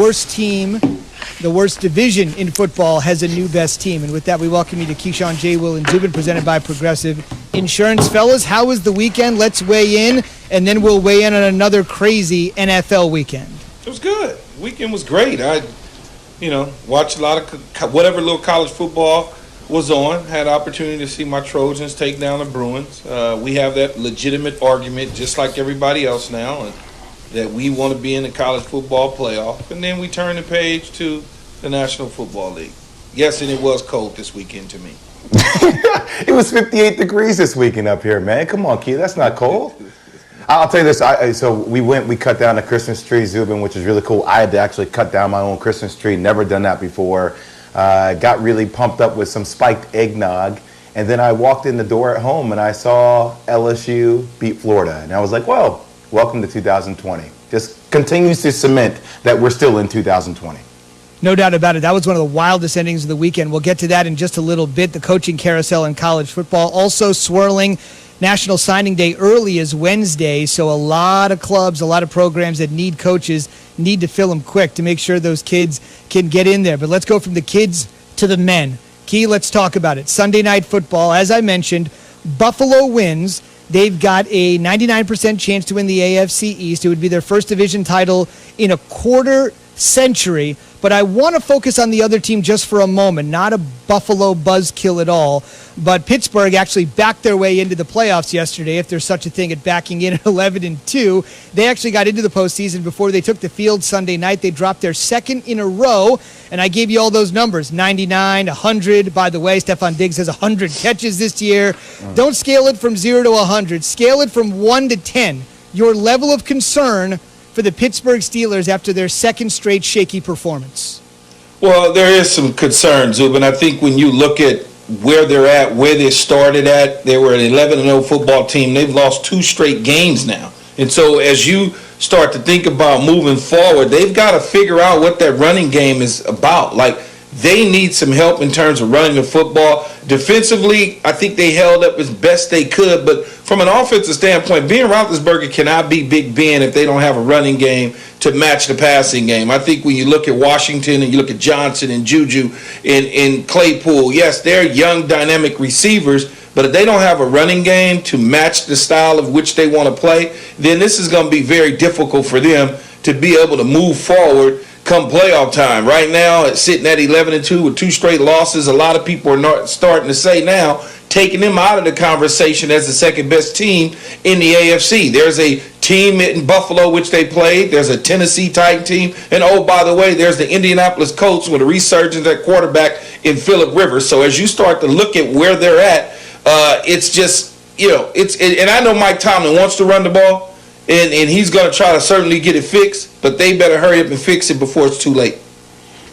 worst team, the worst division in football has a new best team. And with that, we welcome you to Keyshawn, J. Will, and Zubin, presented by Progressive Insurance. Fellas, how was the weekend? Let's weigh in, and then we'll weigh in on another crazy NFL weekend. It was good. The weekend was great. I watched a lot of whatever little college football was on. Had the opportunity to see my Trojans take down the Bruins. We have that legitimate argument, just like everybody else now, and that we want to be in the college football playoff. And then we turn the page to the National Football League. Yes, and it was cold this weekend to me. It was 58 degrees this weekend up here, man. Come on, Key, that's not cold. I'll tell you this. So we cut down the Christmas tree, Zubin, which is really cool. I had to actually cut down my own Christmas tree. Never done that before. Got really pumped up with some spiked eggnog. And then I walked in the door at home and I saw LSU beat Florida. And I was like, well, welcome to 2020. Just continues to cement that we're still in 2020. No doubt about it. That was one of the wildest endings of the weekend. We'll get to that in just a little bit. The coaching carousel in college football also swirling. National Signing Day early is Wednesday, so a lot of clubs, a lot of programs that need coaches need to fill them quick to make sure those kids can get in there. But let's go from the kids to the men. Key, let's talk about it. Sunday Night Football, as I mentioned, Buffalo wins. They've got a 99% chance to win the AFC East. It would be their first division title in a quarter century. But I want to focus on the other team just for a moment. Not a Buffalo buzzkill at all. But Pittsburgh actually backed their way into the playoffs yesterday, if there's such a thing at backing in at 11-2. They actually got into the postseason before they took the field Sunday night. They dropped their second in a row. And I gave you all those numbers, 99, 100. By the way, Stephon Diggs has 100 catches this year. Don't scale it from 0 to 100. Scale it from 1 to 10. Your level of concern for the Pittsburgh Steelers after their second straight shaky performance. Well, there is some concern, Zubin. I think when you look at where they're at, where they started at, they were an 11-0 football team. They've lost 2 straight games now. And so as you start to think about moving forward, they've got to figure out what that running game is about. Like, they need some help in terms of running the football. Defensively, I think they held up as best they could. But from an offensive standpoint, Ben Roethlisberger cannot be Big Ben if they don't have a running game to match the passing game. I think when you look at Washington and you look at Johnson and Juju and Claypool, yes, they're young, dynamic receivers. But if they don't have a running game to match the style of which they want to play, then this is going to be very difficult for them to be able to move forward come playoff time. Right now, it's sitting at 11-2 with 2 straight losses. A lot of people are not starting to say now, taking them out of the conversation as the second best team in the AFC. There's a team in Buffalo, which they played. There's a Tennessee Titan team. And, oh, by the way, there's the Indianapolis Colts with a resurgence at quarterback in Phillip Rivers. So as you start to look at where they're at, it's just, and I know Mike Tomlin wants to run the ball, and he's going to try to certainly get it fixed, but they better hurry up and fix it before it's too late.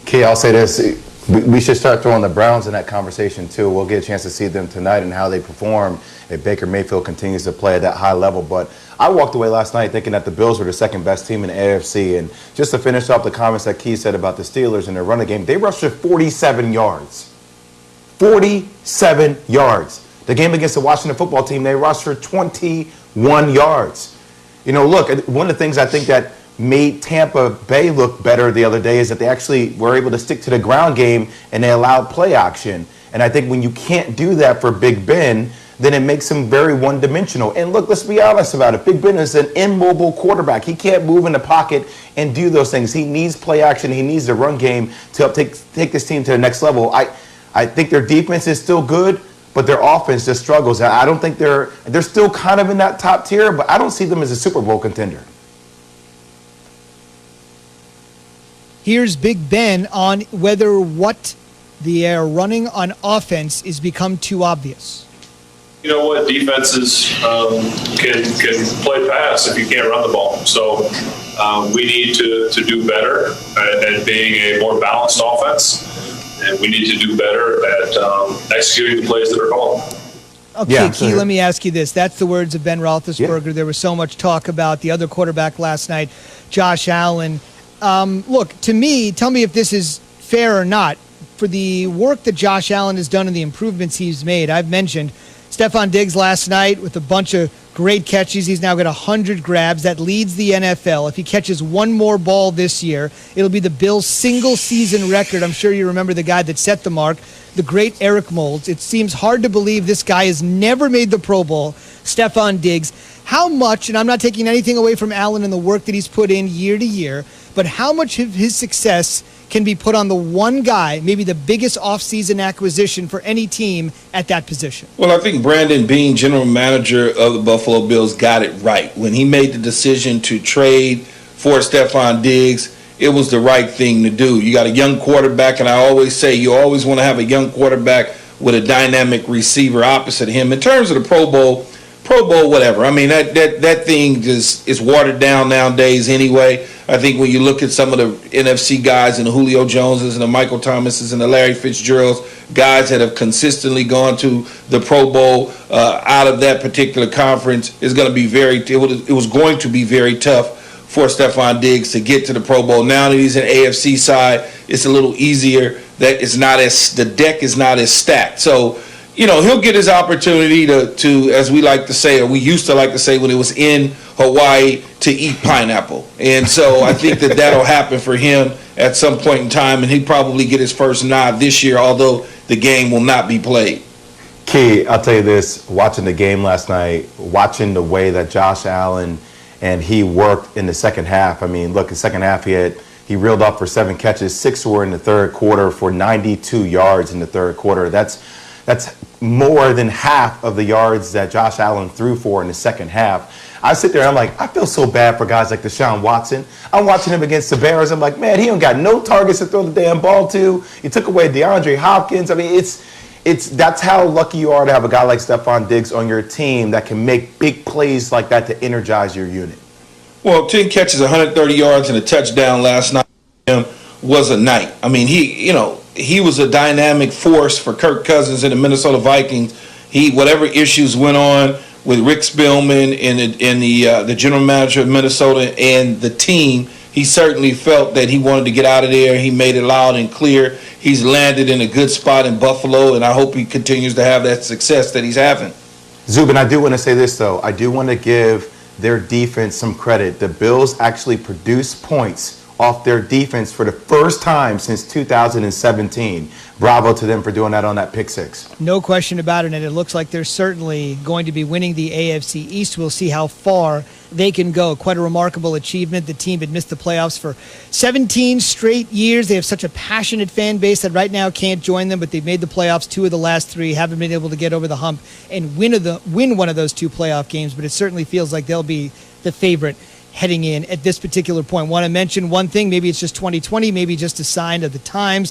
Key, I'll say this. We should start throwing the Browns in that conversation, too. We'll get a chance to see them tonight and how they perform if Baker Mayfield continues to play at that high level. But I walked away last night thinking that the Bills were the second best team in the AFC. And just to finish off the comments that Key said about the Steelers and their running game, they rushed for 47 yards. 47 yards. The game against the Washington football team, they rushed for 21 yards. Look, one of the things I think that made Tampa Bay look better the other day is that they actually were able to stick to the ground game and they allowed play action. And I think when you can't do that for Big Ben, then it makes him very one-dimensional. And look, let's be honest about it. Big Ben is an immobile quarterback. He can't move in the pocket and do those things. He needs play action. He needs the run game to help take this team to the next level. I think their defense is still good, but their offense just struggles. I don't think they're still kind of in that top tier, but I don't see them as a Super Bowl contender. Here's Big Ben on whether what they are running on offense is become too obvious. You know what? Defenses can play pass if you can't run the ball. So we need to do better at being a more balanced offense. And we need to do better at executing the plays that are called. Okay, yeah, Key, let me ask you this. That's the words of Ben Roethlisberger. Yeah. There was so much talk about the other quarterback last night, Josh Allen. Look, to me, tell me if this is fair or not. For the work that Josh Allen has done and the improvements he's made, I've mentioned Stephon Diggs last night with a bunch of great catches. He's now got 100 grabs. That leads the NFL. If he catches one more ball this year, it'll be the Bills' single-season record. I'm sure you remember the guy that set the mark, the great Eric Moulds. It seems hard to believe this guy has never made the Pro Bowl, Stephon Diggs. How much, and I'm not taking anything away from Allen and the work that he's put in year to year, but how much of his success can be put on the one guy, maybe the biggest offseason acquisition for any team at that position? Well, I think Brandon Beane, general manager of the Buffalo Bills, got it right. When he made the decision to trade for Stephon Diggs, it was the right thing to do. You got a young quarterback, and I always say you always want to have a young quarterback with a dynamic receiver opposite him. In terms of the Pro Bowl, whatever. I mean, that thing just is watered down nowadays anyway. I think when you look at some of the NFC guys and the Julio Joneses and the Michael Thomases and the Larry Fitzgeralds, guys that have consistently gone to the Pro Bowl out of that particular conference, it was going to be very tough for Stephon Diggs to get to the Pro Bowl. Now that he's in AFC side, it's a little easier. The deck is not as stacked. So, he'll get his opportunity to, as we like to say, or we used to like to say when it was in Hawaii, to eat pineapple. And so I think that'll happen for him at some point in time, and he'll probably get his first nod this year, although the game will not be played. Key, I'll tell you this, watching the game last night, watching the way that Josh Allen and he worked in the second half. I mean, look, the second half he reeled up for 7 catches, 6 were in the third quarter for 92 yards in the third quarter. That's more than half of the yards that Josh Allen threw for in the second half. I sit there and I'm like, I feel so bad for guys like Deshaun Watson. I'm watching him against the Bears. I'm like, man, he don't got no targets to throw the damn ball to. You took away DeAndre Hopkins. I mean, that's how lucky you are to have a guy like Stephon Diggs on your team that can make big plays like that to energize your unit. Well, 10 catches, 130 yards, and a touchdown last night was a night. I mean, he was a dynamic force for Kirk Cousins and the Minnesota Vikings. Whatever issues went on with Rick Spielman and the general manager of Minnesota and the team, he certainly felt that he wanted to get out of there. He made it loud and clear. He's landed in a good spot in Buffalo, and I hope he continues to have that success that he's having. Zubin, I do want to say this, though. I do want to give their defense some credit. The Bills actually produced points off their defense for the first time since 2017. Bravo to them for doing that on that pick six. No question about it, and it looks like they're certainly going to be winning the AFC East. We'll see how far they can go. Quite a remarkable achievement. The team had missed the playoffs for 17 straight years. They have such a passionate fan base that right now can't join them, but they've made the playoffs 2 of the last 3, haven't been able to get over the hump and win one of those 2 playoff games, but it certainly feels like they'll be the favorite heading in at this particular point. Want to mention one thing, maybe it's just 2020, maybe just a sign of the times.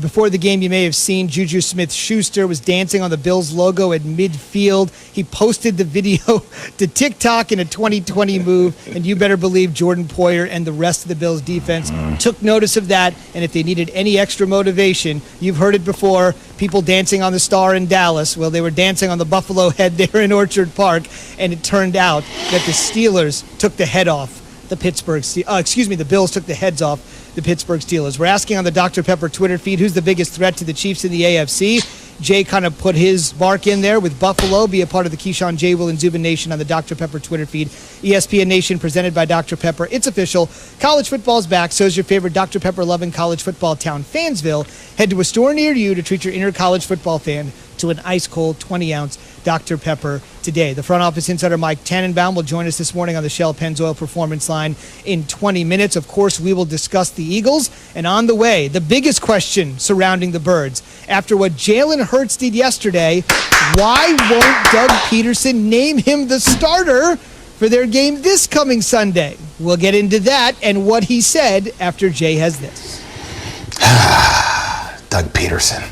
Before the game, you may have seen Juju Smith-Schuster was dancing on the Bills logo at midfield. He posted the video to TikTok in a 2020 move, and you better believe Jordan Poyer and the rest of the Bills defense took notice of that, and if they needed any extra motivation, you've heard it before, people dancing on the star in Dallas. Well, they were dancing on the Buffalo head there in Orchard Park, and it turned out that the Steelers took the head off the the Bills took the heads off the Pittsburgh Steelers. We're asking on the Dr. Pepper Twitter feed who's the biggest threat to the Chiefs in the AFC. Jay kind of put his mark in there with Buffalo. Be a part of the Keyshawn, J. Will, and Zubin Nation on the Dr. Pepper Twitter feed. ESPN Nation presented by Dr. Pepper. It's official. College football's back. So is your favorite Dr. Pepper-loving college football town, Fansville. Head to a store near you to treat your inner college football fan to an ice-cold 20-ounce Dr. Pepper today. The front office insider Mike Tannenbaum will join us this morning on the Shell Pennzoil Performance Line in 20 minutes. Of course, we will discuss the Eagles. And on the way, the biggest question surrounding the Birds. After what Jalen Hurts did yesterday, why won't Doug Peterson name him the starter for their game this coming Sunday? We'll get into that and what he said after Jay has this. Doug Peterson.